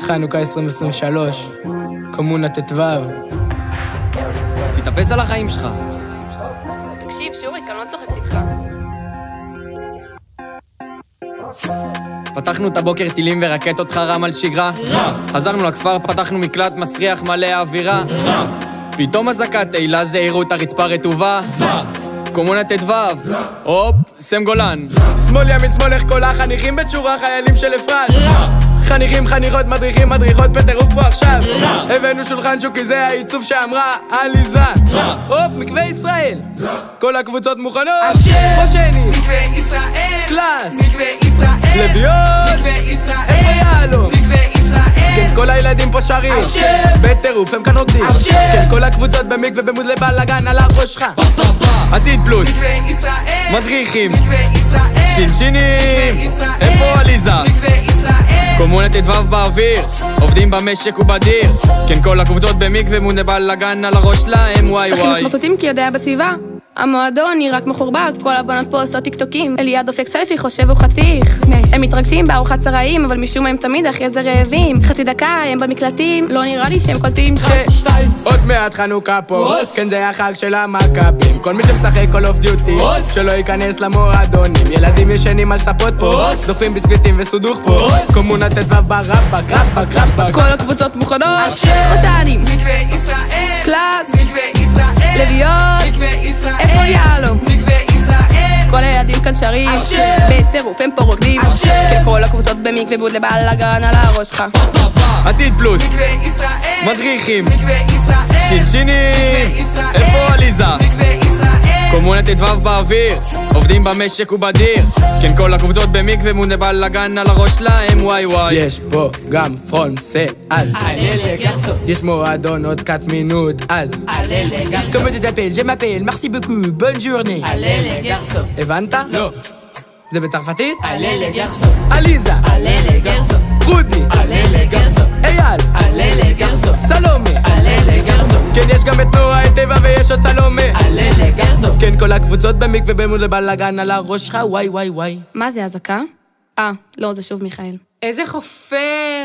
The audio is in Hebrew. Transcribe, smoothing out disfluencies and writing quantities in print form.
חנוכה 2023, קומונה ט"ו. תתאפס על החיים שלך. תקשיב, שוריק, אני לא צוחקת איתך. פתחנו את הבוקר טילים ורקטות חרם על שגרה. חזרנו לכפר, פתחנו מקלט מסריח מלא אווירה. פתאום הזקת תהילה זהירות הרצפה רטובה. קומונה ט"ו, הופ, סם גולן. שמאל ימין שמאל איך כל החניכים בתשורה חיילים של אפרת. חניכים חניכות מדריכים מדריכות בטירוף פה עכשיו. הבאנו שולחן שוקי זה העיצוב שאמרה עליזה. הופ, מקווה ישראל, כל הקבוצות מוכנות. חושני, מקווה ישראל, קלאס, מקווה ישראל, לביון, מקווה ישראל, איפה יעלו? מקווה ישראל, כן, כל הילדים פה שרים בטירוף, הם כאן רוקדים. כן, כל הקבוצות במקווה במוד לבלגן על הראש שלך. עתיד פלוס, מקווה ישראל, מדריכים, מקווה ישראל, שינשינים, איפה עליזה? מקווה ישראל, קומונה ט"ו באוויר, עובדים במשק ובדיר. כן, כל הקבוצות במקווה מוד לבלגן על הראש שלהם, וואי שכנים וואי. סמרטוטים כי יודע בסביבה. המועדון נראה כמו חורבק, כל הבנות פה עושות טיקטוקים. אליעד דופק סלפי, חושב הוא חתיך. הם מתרגשים בארוחת צהריים, אבל משום מה הם תמיד אחרי זה רעבים. חצי דקה הם במקלטים, לא נראה לי שהם קולטים עוד מעט חנוכה פה, כן זה החג של המכבים. כל מי שמשחק Call of Duty, שלא ייכנס למועדונים. ילדים ישנים על ספות פה, דופים ביסקוויטים וסודוך פה. קומונה ט"ו ברבק, רבק, רבק. כל הקבוצות מוכנות, חושנים, מקווה ישראל, קלאס, מקווה ישראל, לביון, מקווה ישראל, איפה יעלום? מקווה ישראל, כל הילדים כאן שרים, בטירוף הם פה רוקדים. כן, כל הקבוצות במקווה בוד לבלגן על הראש שלך. עתיד פלוס, מקווה ישראל, מדריכים, מקווה ישראל, שינשינים, איפה עליזה? מקווה ישראל, קומונה ט"ו באוויר, עובדים במשק ובדיר. כן, כל הקבוצות במקווה מוד לבלגן על הראש שלהם, וואי וואי. יש פה גם פרנסה אז יש מועדון עוד קטמינות אז Comment tu t'appelles? Je m'appelle, merci beaucoup, bonne journée. הבנת? לא. זה בצרפתית? עלה לגרסו, עליזה, עלה לגרסו, רודי, עלה לגרסו, אייל, עלה לגרסו, סלומי. עלה לגרסו, כן, יש גם את נועה, את טבע ויש עוד סלומי. עלה לגרסו. כן, כל הקבוצות במקווה במוד לבלגן על הראש שלך, וואי וואי וואי. מה זה, אזעקה? לא, זה שוב מיכאל. איזה חופר!